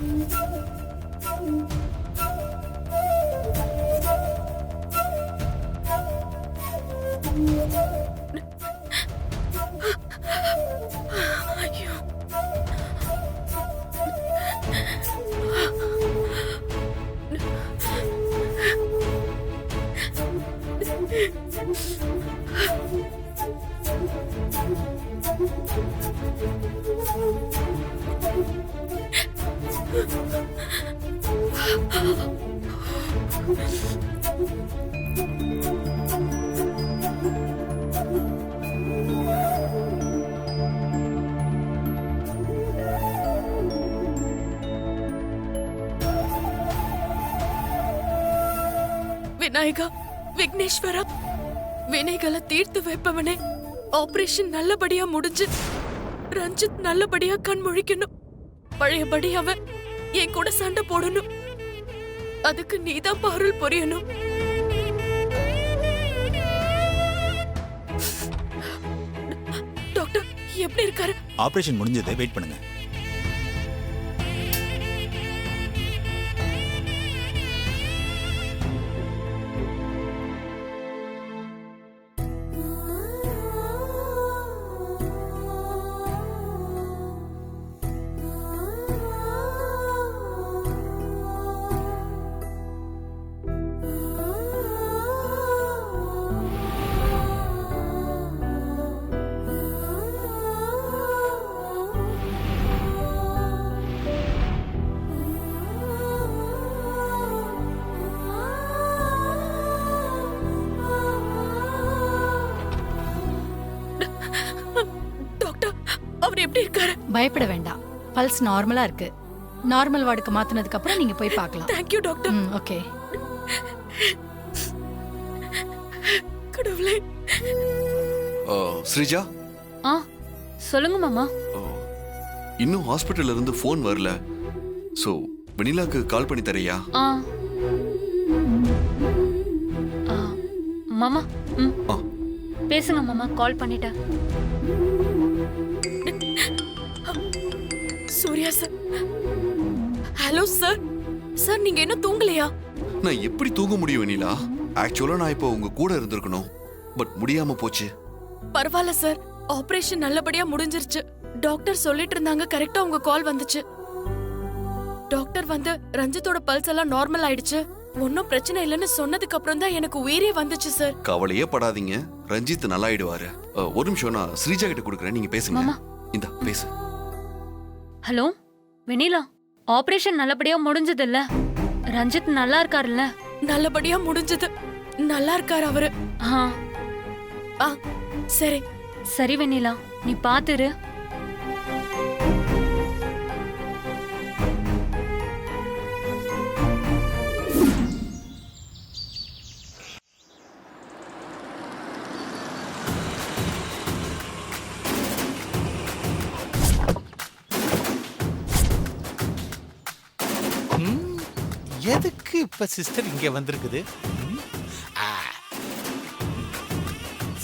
ஐயோ, விநாயகா, விக்னேஸ்வரா, வினைகளை தீர்த்து வைப்பவனே, ஆபரேஷன் நல்லபடியா முடிஞ்சு ரஞ்சித் நல்லபடியா கண் முழிக்கணும். பழையபடி அவன் என் கூட சண்டை போடணும். அதுக்கு நீதான் அருள் புரியணும். டாக்டர் எப்படி இருக்காரு? ஆபரேஷன் முடிஞ்சது, வெயிட் பண்ணுங்க. பயப்பட வேண்டாம், பல்ஸ் நார்மலா இருக்கு. நார்மல் வார்டுக்கு மாத்தினதுக்கு அப்புறம் நீங்க போய் பார்க்கலாம். Thank you doctor. ஓகே. கடவுளே. ஸ்ரீஜா. சொல்லுங்க மாமா. இன்னும் ஹாஸ்பிடல்ல இருந்து போன் வரல. சோ வெனிலாக்கு கால் பண்ணி தரையா? மாமா பேசுங்க மாமா, கால் பண்ணிட்டேன். Surya sir. Hello sir. Sir நீங்க என்ன தூங்கலையா? நான் எப்படி தூங்க முடியும் வெனிலா? ஆக்சுவலா நான் இப்போ உங்க கூட இருந்திருக்கணும், பட் முடியாம போச்சு. பரவாயில்ல சார், ஆபரேஷன் நல்லபடியா முடிஞ்சிருச்சு. டாக்டர் சொல்லிட்டு இருந்தாங்க, கரெக்டா உங்க கால் வந்துச்சு. டாக்டர் வந்து ரஞ்சித்தோட பல்ஸ் எல்லாம் நார்மல் ஆயிடுச்சு, ஒன்னும் பிரச்சனை இல்லைன்னு சொன்னதுக்கு அப்புறம் தான் எனக்கு உயிரே வந்துச்சு சார். கவலையே படாதீங்க, ரஞ்சித் நல்லா ஆயிடுவாரு. ஒரு நிமிஷம், நான் ஸ்ரீஜா கிட்ட கொடுக்குறேன், நீங்க பேசுங்க. இந்த பேசு. ஹலோ வெனிலா, ஆபரேஷன் நல்லபடியா முடிஞ்சது இல்ல? ரஞ்சித் நல்லா இருக்காருல்ல? நல்லபடியா முடிஞ்சது, நல்லா இருக்காரு அவரு. சரி சரி வெனிலா, நீ பாத்துரு. எதுக்கு இப்ப சிஸ்டர் இங்க வந்திருக்குது?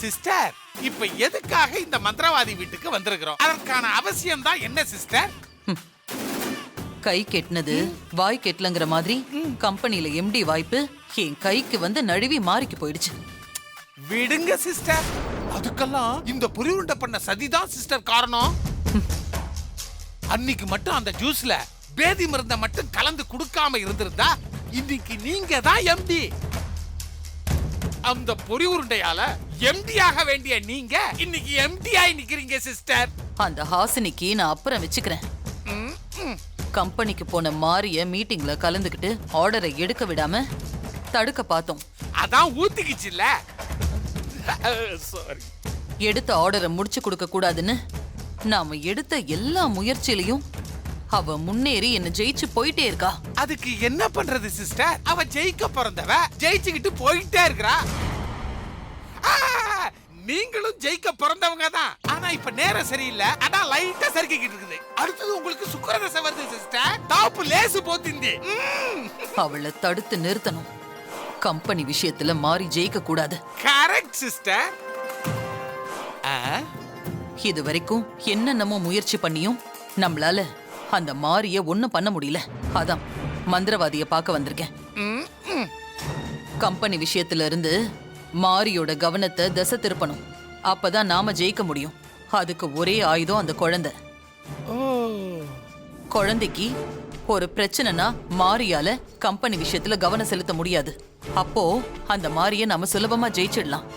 சிஸ்டர், இப்ப எதுக்காக இந்த மந்திரவாதி வீட்டுக்கு வந்திருக்கிறோம்? அதற்கான அவசியம் தான் என்ன சிஸ்டர்? கை கெட்டினது வாய் கெட்டலங்கிற மாதிரி கம்பெனில எம்டி வாய்ப்பு என் கைக்கு வந்து நழுவி மாறிக்கு போயிடுச்சு. விடுங்க சிஸ்டர், அதுக்கெல்லாம் இந்த புரிவுண்ட பண்ண சதிதான் சிஸ்டர் காரணம். அன்னைக்கு மட்டும் அந்த ஜூஸ்ல பேதி மருந்த மட்டும் கலந்து கொடுக்காம இருந்திருந்தா இன்னைக்கு நீங்க தான் எம்டி. அந்த பொறி உருண்டையால எம்டி ஆக வேண்டிய நீங்க இன்னைக்கு எம்டி ஆகி நிக்கிறீங்க சிஸ்டர். அந்த ஹாசினிக்கு நான் அப்புறம் வச்சுக்கிறேன். கம்பெனிக்கு போன மாரிய மீட்டிங்ல கலந்துக்கிட்டு ஆர்டரை எடுக்க விடாம தடுக்க பார்த்தோம். அதான் ஊத்திக்கிச்சுல. சாரி. எடுத்த ஆர்டரை முடிச்சு கொடுக்க கூடாதுன்னு நாம எடுத்த எல்லா முயற்சியிலையும் அவ முன்னேறி என்ன ஜெயிச்சு போயிட்டே இருக்கா. அதுக்கு என்ன பண்றது சிஸ்டர்? அவ ஜெயிக்க பிறந்தவ, ஜெயிச்சுக்கிட்டு போயிட்டே இருக்கா. நீங்களும் ஜெயிக்க பிறந்தவங்க தான். ஆனா இப்ப நேரம் சரியில்லை, அதான் லைட்டா சறுக்கிட்டு இருக்குது. அடுத்தது உங்களுக்கு சுக்கிரதசை வருது சிஸ்டர். டாப் லேசு போத்திந்தி. அவளை தடுத்து நிறுத்தணும். கம்பெனி விஷயத்துல மாறி ஜெயிக்க கூடாது. Correct sister. இது வரைக்கும் என்னென்னமோ முயற்சி பண்ணியும் நம்மளால அந்த மாரிய ஒண்ணும் பண்ண முடியல. அதான் மந்திரவாதிய பார்க்க வந்திருக்கேன். ம், ம். கம்பெனி விஷயத்துல இருந்து மாரியோட கவனத்தை திசை திருப்பணும். அப்பதான் நாம ஜெயிக்க முடியும். அதுக்கு ஒரே ஆயுதம் அந்த குழந்தை. ஓ குழந்தைக்கு ஒரு பிரச்சனைனா மாரியால கம்பெனி விஷயத்துல கவனம் செலுத்த முடியாது. அப்போ அந்த மாரிய நாம சுலபமா ஜெயிச்சிடலாம்.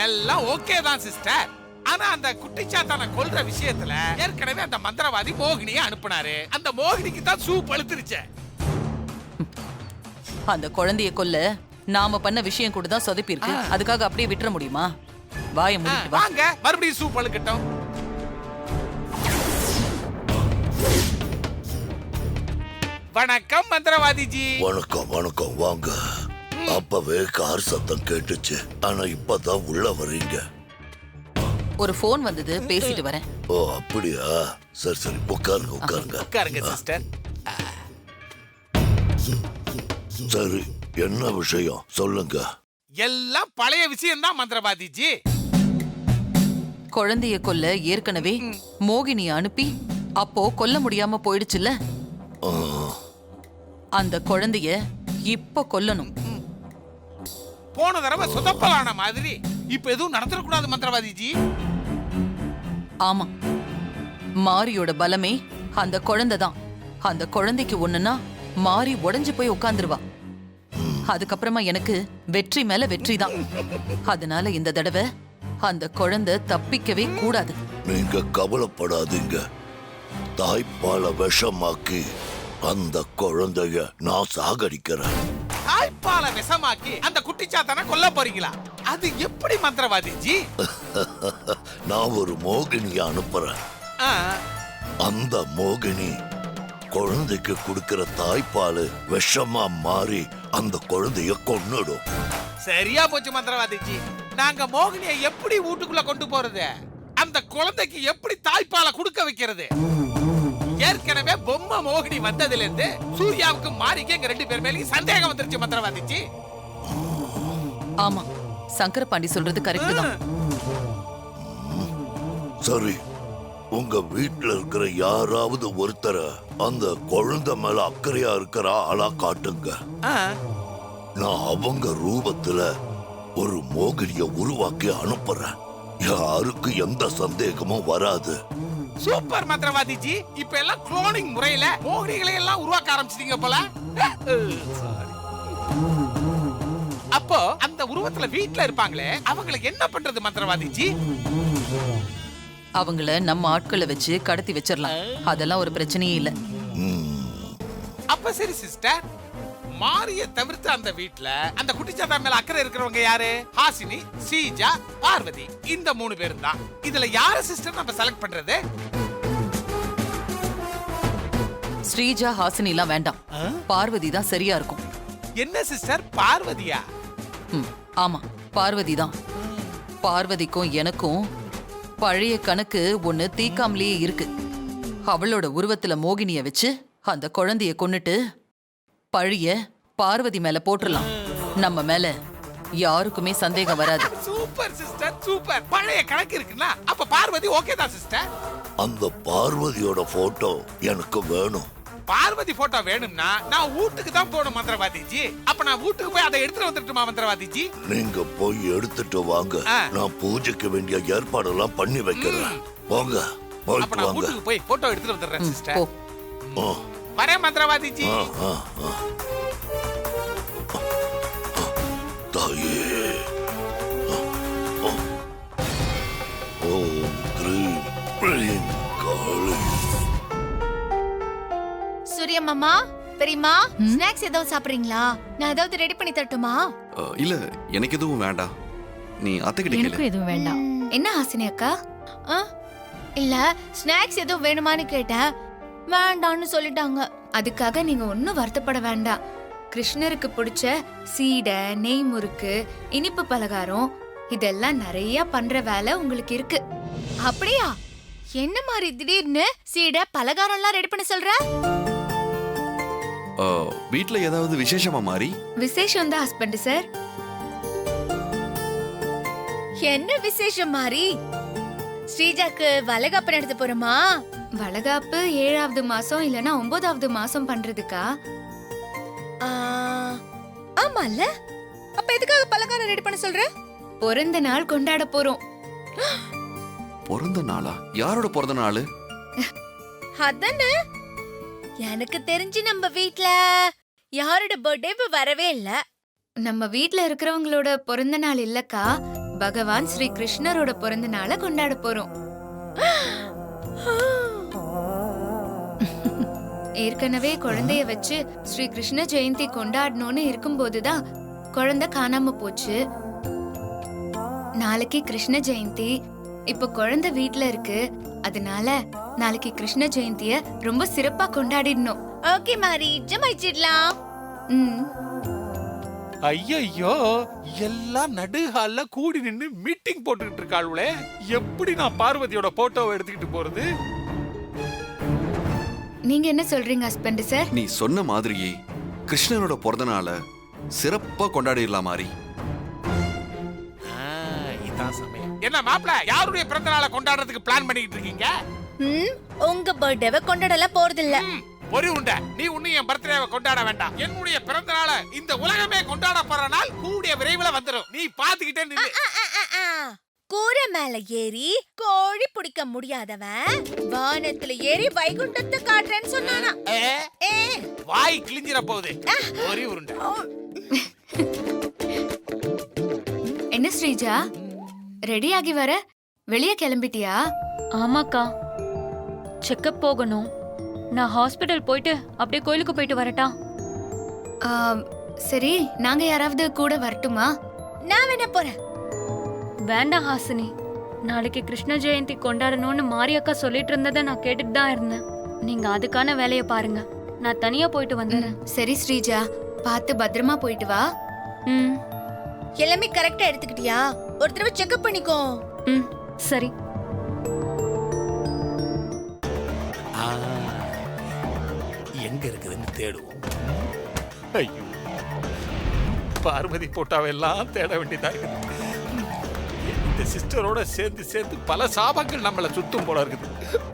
எல்லாம் ஓகே தான் சிஸ்டர். ஆனா அந்த குட்டிச்சாத்தான கொல்ற விஷயத்துல ஏற்கனவே அந்த மந்திரவாதி மோகினியை அனுப்புனாரு. அந்த மோகினிக்கு தான் சூ பழுத்துருச்சு. அந்த குழந்தைய கொல்ல நாம பண்ண விஷயம் கூட தான் சொதப்பி இருக்கு. அதுக்காக அப்படியே விட்டுற முடியுமா? வாய மூடிட்டு வா. வாங்க மறுபடியும் சூ பழுக்கட்டும். வணக்கம் மந்திரவாதி ஜி. வணக்கம் வணக்கம் வாங்க. அப்பவே கார் சத்தம் கேட்டுச்சு. ஆனா இப்பதான் உள்ள வர்றீங்க. ஒரு போன் வந்தது, பேசிட்டு வரேன். ஓ அப்படியா? சரி சரி உட்காருங்க உட்காருங்க. உட்காருங்க சிஸ்டர். சரி என்ன விஷயம் சொல்லுங்க. எல்லாம் பழைய விஷயம் தான் மந்திரவாதி ஜி. குழந்தைய கொல்ல ஏற்கனவே மோகினிய அனுப்பி அப்போ கொல்ல முடியாம போயிடுச்சுல்ல. ஆ, அந்த குழந்தைய இப்ப கொல்லணும். போன தடவை சொதப்பலான மாதிரி இப்ப எதுவும் நடத்தக்கூடாது மந்திரவாதி ஜி. ஆமா, மாரியோட பலமே அந்த குழந்தை தான். அந்த குழந்தைக்கு ஒண்ணுன்னா மாரி உடைஞ்சு போய் உட்கார்ந்துருவா. அதுக்கப்புறமா எனக்கு வெற்றி மேல வெற்றி தான். அதனால இந்த தடவை அந்த குழந்தை தப்பிக்கவே கூடாது. நீங்க கவலைப்படாதீங்க. தாய்ப்பால விஷமாக்கி அந்த குழந்தைய நான் சாகடிக்கிறேன். தாய்ப்பால விஷமாக்கி அந்த குட்டிச்சாத்தான கொல்ல போறீங்களா? அது எப்படி மந்திரவாதி ஜி? நான் ஒரு மோகினிய அனுப்புறேன். ஆ, அந்த மோகினி குழந்தைக்கு கொடுக்கிற தாய்ப்பால் விஷமா மாறி அந்த குழந்தைய கொன்னுடும். சரியா போச்சு மந்திரவாதி ஜி. நாங்க மோகினியை எப்படி வீட்டுக்குள்ள கொண்டு போறது? அந்த குழந்தைக்கு எப்படி தாய்ப்பால கொடுக்க வைக்கிறது? ஏற்கனவே பொம்மை மோகினி வந்ததுல இருந்து சூர்யாவுக்கு மாரிக்கு எங்க 2 பேர் மேலயும் சந்தேகம் வந்துருச்சு மந்திரவாதி ஜி. ஆமா, சங்கர பாண்டி சொல்றது கரெக்ட் தான். சரி, உங்க வீட்டுல இருக்கிற யாராவது ஒருத்தரை அந்த குழந்தை மேல அக்கறையா இருக்கிற ஆளா காட்டுங்க. ஆ, நான் அவங்க ரூபத்துல ஒரு மோகினிய உருவாக்கி அனுப்புறேன். யாருக்கு எந்த சந்தேகமும் வராது. சூப்பர் மந்திரவாதி ஜி. இப்ப எல்லாம் குளோனிங் முறையில மோகினிகளை எல்லாம் உருவாக்க ஆரம்பிச்சிட்டீங்க போல. அப்போ அந்த உருவத்துல வீட்ல இருப்பாங்களே அவங்களுக்கு என்ன பண்றது மந்திரவாதி ஜி? அவங்கள நம்ம ஆட்களை வச்சு கடத்தி வச்சிடலாம். அதெல்லாம் ஒரு பிரச்சனையே இல்ல. அப்ப சரி சிஸ்டர், மாரிய தவிர்த்து அந்த வீட்ல அந்த குட்டிச்சாத்தா மேல அக்கறை இருக்கிறவங்க யாரு? ஹாசினி, ஸ்ரீஜா, பார்வதி. இந்த 3 பேரும் தான். இதுல யார சிஸ்டர் நம்ம செலக்ட் பண்றது? ஸ்ரீஜா, ஹாசினி எல்லாம் வேண்டாம். பார்வதி தான் சரியா இருக்கும். என்ன சிஸ்டர் பார்வதியா? ஆமா, பார்வதி தான். பார்வதிக்கும் எனக்கும் பழைய கணக்கு ஒண்ணு தீக்காமலேயே இருக்கு. அவளோட உருவத்துல மோகினிய வச்சு அந்த குழந்தைய கொன்னுட்டு பழிய பார்வதி மேல போட்டுறலாம். நம்ம மேல யாருக்குமே சந்தேகம் வராது. Super sister super. பழைய கணக்கு இருக்குன்னா அப்ப பார்வதி ஓகே தான் சிஸ்டர். அந்த பார்வதியோட போட்டோ எனக்கு வேணும். பார்வதி போட்டோ வேணும்னா நான் வீட்டுக்கு தான் போகணும் மந்திரவாதி ஜி. அப்ப நான் வீட்டுக்கு போய் அதை எடுத்துட்டு வந்துட்டுமா மந்திரவாதி ஜி? நீங்க போய் எடுத்துட்டு வாங்க. நான் பூஜைக்கு வேண்டிய ஏற்பாடெல்லாம் பண்ணி வைக்கிறேன். வாங்க அப்ப போயிட்டு நான் வாங்க. வீட்டுக்கு போய் போட்டோ எடுத்துட்டு வந்துடுறேன் சிஸ்டர். போ. வரேன் மந்திரவாதி ஜி. தாயே, ஓம் க்ரீம் ப்ரீம் காளி. சூர்யா மாமா, பெரியம்மா, ஸ்நாக்ஸ் ஏதாவது சாப்பிடுறீங்களா? நான் ஏதாவது ரெடி பண்ணி தரட்டுமா? இல்ல எனக்கு எதுவும் வேண்டாம். நீ அத்தைக்கிட்ட கேளு. எனக்கும் எதுவும் வேண்டாம். என்ன ஹாசினி அக்கா? இல்ல ஸ்நாக்ஸ் எதுவும் வேணுமான்னு கேட்டேன், வேண்டாம்னு சொல்லிட்டாங்க. அதுக்காக நீங்க ஒன்னும் வருத்தப்பட வேண்டாம். கிருஷ்ணருக்கு பிடிச்ச சீடை, நெய் முறுக்கு, இனிப்பு பலகாரம் இதெல்லாம் நிறைய பண்ற வேலை உங்களுக்கு இருக்கு. அப்படியா? என்ன மாதிரி திடீர்னு சீடை பலகாரம்லாம் ரெடி பண்ண சொல்ற? வீட்ல ஏதாவது விசேஷமா மாறி? விசேஷம் தான் ஹஸ்பண்ட் சார். என்ன விசேஷம் மாறி? ஸ்ரீஜாக்கு வளைகாப்பு நடத்த போறோமா? வளகாப்பு 7வது மாசம் இல்லனா 9வது மாசம் பண்றதுக்கா? ஆமால. அப்ப எதுக்காக பலகாரம் ரெடி பண்ண சொல்ற? பிறந்த நாள் கொண்டாட போறோம். பிறந்த நாளா? யாரோட பிறந்த நாள்? அதானே, எனக்கு தெரிஞ்சு நம்ம வீட்ல யாரோட பர்த்டே வரவே இல்ல. நம்ம வீட்ல இருக்கிறவங்களோட பிறந்த நாள் இல்லக்கா, பகவான் ஸ்ரீ கிருஷ்ணரோட பிறந்த நாளை கொண்டாட போறோம். ஏற்கனவே குழந்தைய வச்சு ஸ்ரீ கிருஷ்ண ஜெயந்தி கொண்டாடணும்னு இருக்கும்போதுதான் குழந்தை காணாம போச்சு. நாளைக்கு கிருஷ்ண ஜெயந்தி. இப்ப குழந்தை வீட்ல இருக்கு, அதனால நாளைக்கு கிருஷ்ண ஜெயந்திய ரொம்ப சிறப்பா கொண்டாடிடணும். ஓகே மாரி, ஜமாயிச்சிடலாம். ஐயோ, எல்லாம் நடுஹால்ல கூடி நின்னு மீட்டிங் போட்டுக்கிட்டு இருக்காளுங்களே. எப்படி நான் பார்வதியோட போட்டோவை எடுத்துக்கிட்டு போறது? நீங்க என்ன சொல்றீங்க ஹஸ்பண்ட் சார்? நீ சொன்ன மாதிரியே கிருஷ்ணனோட பிறந்த நாளை சிறப்பா கொண்டாடிடலாம் மாறி. இதான் சமயம். என்ன மாப்ள, யாருடைய பிறந்த நாளை கொண்டாடுறதுக்கு பிளான் பண்ணிட்டு இருக்கீங்க? உங்க பர்த்டேவை கொண்டாடல போறதில்ல. ஒரு உண்ட, நீ ஒன்னும் என் பர்த்டேவை கொண்டாட வேண்டாம். என்னுடைய பிறந்த நாளை இந்த உலகமே கொண்டாட போற நாள் கூடிய விரைவில் வந்துடும். நீ பாத்துக்கிட்டே நில்லு. கூரை மேல ஏறி கோழி பிடிக்க முடியாதவன் வானத்துல ஏறி வைகுண்டத்தை காட்டுறேன்னு சொன்னானா? வாய் கிழிஞ்சிர போகுது. ஒரு உருண்டை. என்ன ஸ்ரீஜா, ரெடி ஆகி வர வெளியே கிளம்பிட்டியா? ஆமாக்கா, செக்கப் போகணும். நான் ஹாஸ்பிடல் போயிட்டு அப்படியே கோயிலுக்கு போயிட்டு வரட்டா? சரி, நாங்க யாராவது கூட வரட்டுமா? நான் வேணா போறேன். வேண்டாம் ஹாசினி, நாளைக்கு கிருஷ்ண ஜெயந்தி கொண்டாடணும்னு மாரியக்கா சொல்லிட்டு இருந்ததை நான் கேட்டுட்டு தான் இருந்தேன். நீங்க அதுக்கான வேலையை பாருங்க, நான் தனியா போயிட்டு வந்துடுறேன். சரி ஸ்ரீஜா, பார்த்து பத்திரமா போயிட்டு வா. எல்லாமே கரெக்டா எடுத்துக்கிட்டியா? ஒரு தடவை செக்அப் பண்ணிக்கோ. சரி. எங்க இருக்குதுன்னு தேடுவோம். ஐயோ, பார்வதி போட்டாவெல்லாம் தேட வேண்டியதா இருக்குது. இந்த சிஸ்டரோட சேர்ந்து சேர்ந்து பல சாபங்கள் நம்மள சுத்தும் போல இருக்குது.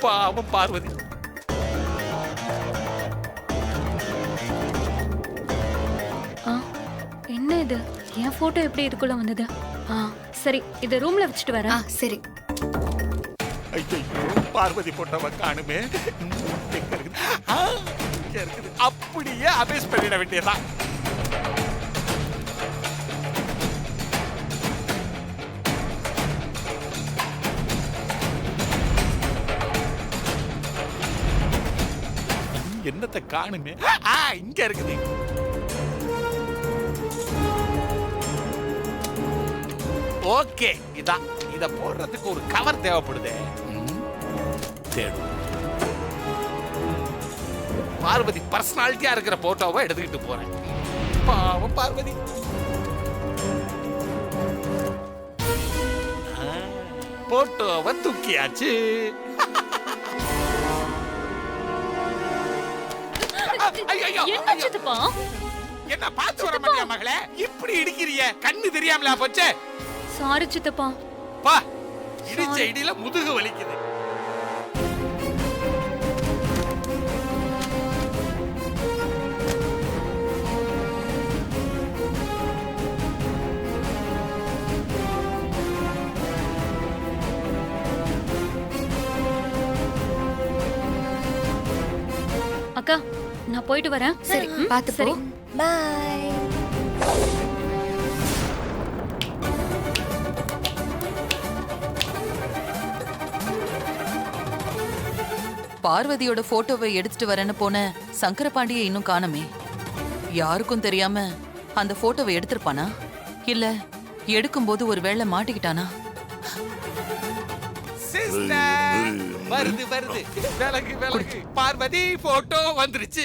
பாவம் பார்வதி. என்ன இது, என் போட்டோ எப்படி இதுக்குள்ள வந்தது? சரி, இத ரூம்ல வச்சுட்டு வரேன். சரி. ஐயோ, பார்வதி போட்டவ காணுமே. எங்க இருக்குது? அப்படியே அபேஸ் பண்ணிட வேண்டியதான். என்னத்தை காணுமே. இங்க இருக்குது. ஓகே, இதான். இத போடுறதுக்கு ஒரு கவர் தேவைப்படுது. தேடும். பார்வதி பர்சனாலிட்டியா இருக்கிற போட்டோவை எடுத்துக்கிட்டு போறேன். பாவம் பார்வதி. போட்டோவை தூக்கியாச்சு. என்ன பார்த்து வர மாட்டியா மகளே? இப்படி இடிக்கிறிய, கண்ணு தெரியாமலா போச்சு? சாரி சித்தப்பா. பா, இடிச்ச இடியில முதுகு வலிக்குது. அக்கா, நான் போயிட்டு வரேன். சரி, பாத்து போ. பை. பார்வதியோட போட்டோவை எடுத்துட்டு வரேன்னு போன சங்கரபாண்டியை இன்னும் காணமே. யாருக்கும் தெரியாம அந்த போட்டோவை எடுத்திருப்பானா? இல்ல எடுக்கும்போது ஒருவேளை மாட்டிக்கிட்டானா? வருது வருது, விலகு விலகு. பார்வதி போட்டோ வந்துருச்சு.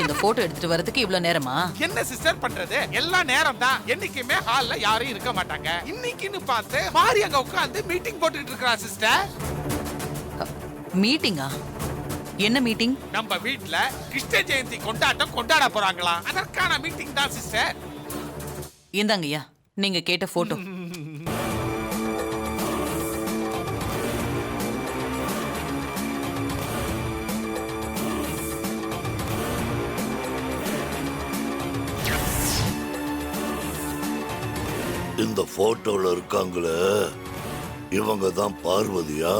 இந்த போட்டோ எடுத்துட்டு வரதுக்கு இவ்வளவு நேரமா? என்ன சிஸ்டர் பண்றது, எல்லா நேரம் தான். என்னைக்குமே ஹால்ல யாரும் இருக்க மாட்டாங்க. இன்னைக்குன்னு பார்த்து மாரி அங்க உட்கார்ந்து மீட்டிங் போட்டுட்டு இருக்கா சிஸ்டர். மீட்டிங்கா? என்ன மீட்டிங்? நம்ம வீட்ல கிருஷ்ண ஜெயந்தி கொண்டாட்டம் கொண்டாட போறாங்களாம். அதற்கான மீட்டிங் தான் சிஸ்டர். இந்தாங்கய்யா, நீங்க கேட்ட போட்டோ. இந்த போட்டோல இருக்காங்களே இவங்க தான் பார்வதியா?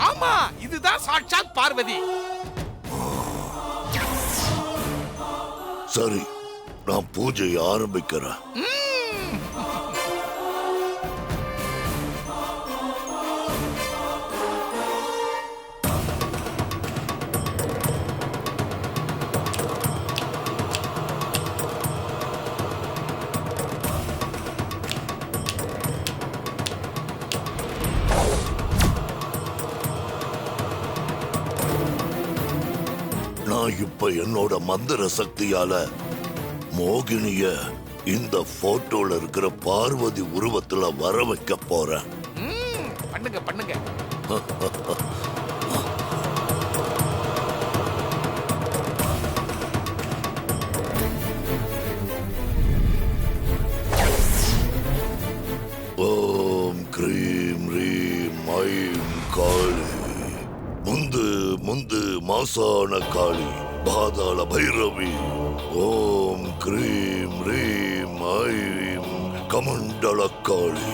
ஆமா, இதுதான் சாட்சாத் பார்வதி. சரி, நான் பூஜையை ஆரம்பிக்கிறேன். நான் இப்ப என்னோட மந்திர சக்தியால மோகினிய இந்த போட்டோல இருக்கிற பார்வதி உருவத்துல வர வைக்க போறேன். பண்ணுங்க பண்ணுங்க. ஓம் க்ரீம் ரீம் ஐம் காளி, முந்து முந்து மாசான காளி, பாதாள பைரவி. ஓம் க்ரீம் ரீம் ஐம் கமண்டல காளி.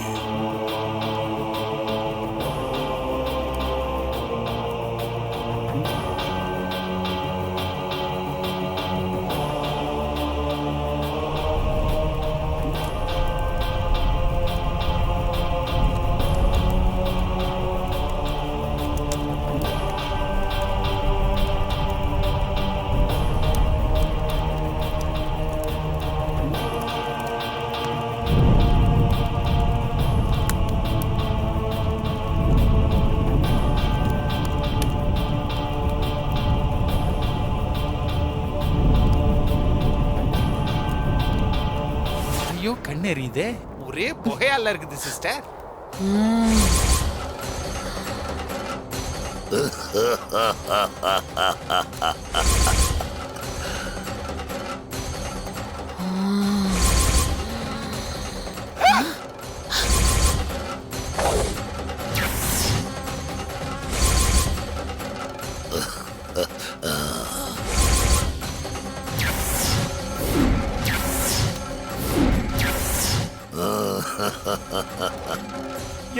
ஐயோ, கண்ணெறியுதே. ஒரே புகையால இருக்குது சிஸ்டர்.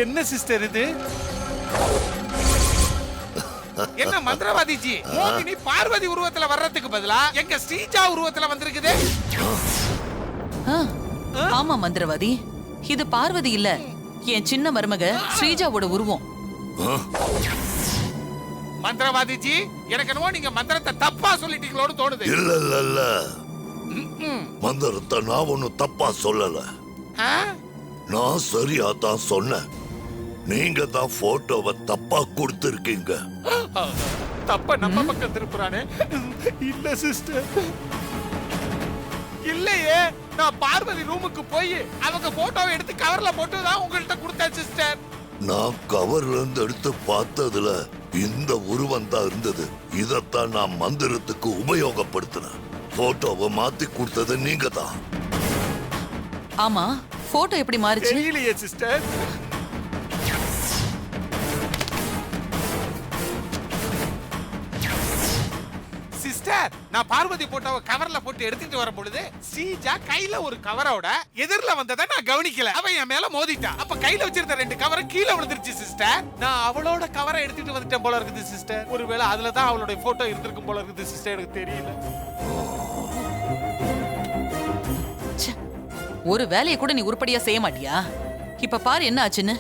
என்ன சிஸ்டர் இது? என்ன மந்திரவாதி ஜி, மோகினி பார்வதி உருவத்துல வர்றதுக்கு பதிலா எங்க ஸ்ரீஜா உருவத்துல வந்திருக்குது. ஆ, ஆமா மந்திரவாதி, இது பார்வதி இல்ல, என் சின்ன மருமக ஸ்ரீஜாவோட உருவம். மந்திரவாதி ஜி, எனக்கு என்னவோ நீங்க மந்திரத்தை தப்பா சொல்லிட்டீங்களோன்னு தோணுது. இல்ல இல்ல இல்ல, மந்திரத்தை நான் ஒன்னும் தப்பா சொல்லல. நான் சரியா தான் சொன்னேன். நீங்க தான் போட்டோவை தப்பா கொடுத்திருக்கீங்க. தப்ப நம்ம பக்கம் திருப்புறானே. இல்ல சிஸ்டர், இல்லையே. நான் பார்வதி ரூமுக்கு போய் அவங்க போட்டோவை எடுத்து கவர்ல போட்டு தான் உங்கள்கிட்ட கொடுத்தேன் சிஸ்டர். நான் கவர்ல இருந்து எடுத்து பார்த்ததுல இந்த உருவம் தான் இருந்தது. இதத்தான் நான் மந்திரத்துக்கு உபயோகப்படுத்தினேன். போட்டோவை மாத்தி கொடுத்தது நீங்க தான். ஆமா, போட்டோ எப்படி மாறுச்சு? தெரியலையே சிஸ்டர். சிஸ்டர், நான் பார்வதி போட்டோவை கவர்ல போட்டு எடுத்துட்டு வரும் பொழுது ஸ்ரீஜா கையில ஒரு கவரோட எதிரில வந்ததை நான் கவனிக்கல. அவன் என் மேல மோதிட்டான். அப்ப கையில வச்சிருந்த 2 கவரும் கீழே விழுந்துருச்சு சிஸ்டர். நான் அவளோட கவரை எடுத்துட்டு வந்துட்டேன் போல இருக்குது சிஸ்டர். ஒருவேளை அதுல தான் அவளோட போட்டோ இருந்திருக்கும் போல இருக்குது சிஸ்டர். எனக்கு தெரியல. ஒரு வேலையை கூட நீ உருப்படியா செய்ய மாட்டியா? இப்ப பாரு என்ன ஆச்சுன்னு.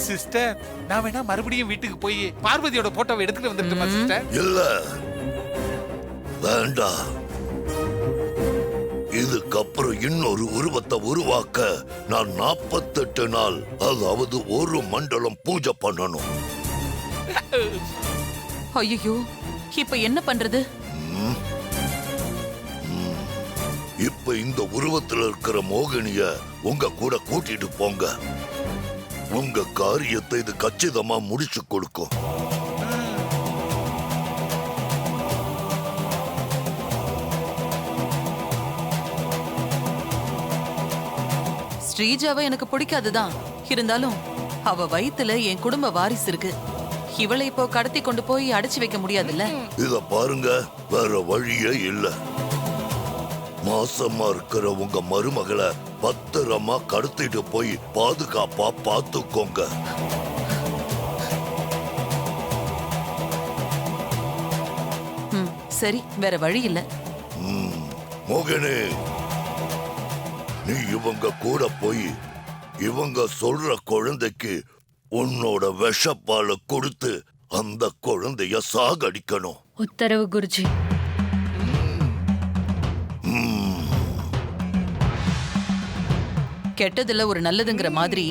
சிஸ்டர், நான் வேணா மறுபடியும் வீட்டுக்கு போய் பார்வதியோட போட்டோவை எடுத்துட்டு வந்துட்டுமா சிஸ்டர்? இல்ல வேண்டாம். இதுக்கப்புறம் இன்னொரு உருவத்தை உருவாக்க நான் 48 நாள், அதாவது 1 மண்டலம் பூஜை பண்ணணும். ஐயோ, இப்ப என்ன பண்றது? இப்ப இந்த உருவத்துல இருக்கிற மோகினிய உங்க கூட கூட்டிட்டு போங்க. உங்க காரியத்தை இது கச்சிதமா முடிச்சு கொடுக்கும். ஸ்ரீஜாவை எனக்கு பிடிக்காதுதான், இருந்தாலும் அவ வயித்துல என் குடும்ப வாரிசு இருக்கு. இவளை இப்போ கடத்தி கொண்டு போய் அடைச்சு வைக்க முடியாதுல்ல. இத பாருங்க, வேற வழியே இல்ல. மாசமா இருக்கிற உங்க மருமகளை பத்திரமா கடத்திட்டு போய் பாதுகாப்பா பாத்துக்கோங்க. ம், சரி, வேற வழி இல்ல. மோகினி, நீ இவங்க கூட போய் இவங்க சொல்ற குழந்தைக்கு உன்னோட விஷப்பால கொடுத்து அந்த குழந்தைய சாகடிக்கணும். உத்தரவு குருஜி. கெட்டதுல ஒரு நல்லதுங்கிற மாதிரி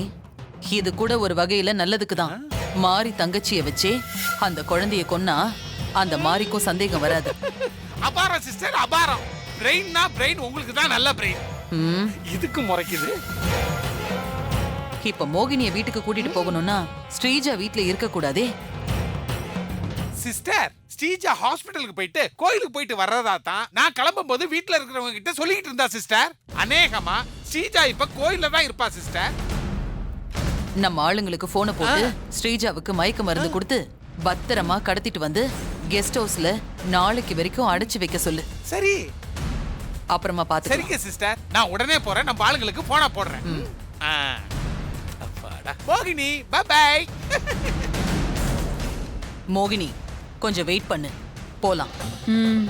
இது கூட ஒரு வகையில நல்லதுக்கு தான். மாரி தங்கச்சிய வச்சே அந்த குழந்தைய கொன்னா அந்த மாரிக்கும் சந்தேகம் வராது. அபாரம் சிஸ்டர், அபாரம். பிரெயின்னா பிரெயின் உங்களுக்கு தான் நல்ல பிரெயின். ம், இதுக்கு முறைக்குது. இப்ப மோகினிய வீட்டுக்கு கூட்டிட்டு போகணும்னா ஸ்ரீஜா வீட்ல இருக்க கூடாதே. சிஸ்டர், ஸ்ரீஜா ஹாஸ்பிடலுக்கு போயிட்டு கோயிலுக்கு போயிட்டு வர்றதா தான் நான் கிளம்பும் போது வீட்டுல இருக்கிறவங்க கிட்ட சொல்லிட்டு இருந்தா சிஸ்டர். அநேகமா ஸ்ரீஜா இப்ப கோயில்ல தான் இருப்பா சிஸ்டர். நம்ம ஆளுங்களுக்கு போனை போட்டு ஸ்ரீஜாவுக்கு மயக்க மருந்து கொடுத்து பத்திரமா கடத்திட்டு வந்து கெஸ்ட் ஹவுஸ்ல நாளைக்கு வரைக்கும் அடைச்சு வைக்க சொல்லு. சரி, அப்புறமா பாத்து. சரிங்க சிஸ்டர், நான் உடனே போறேன். நம்ம ஆளுங்களுக்கு போனா போடுறேன். அப்பாடா. மோகினி, பை பை. மோகினி, கொஞ்சம் வெயிட் பண்ணு, போலாம். ம்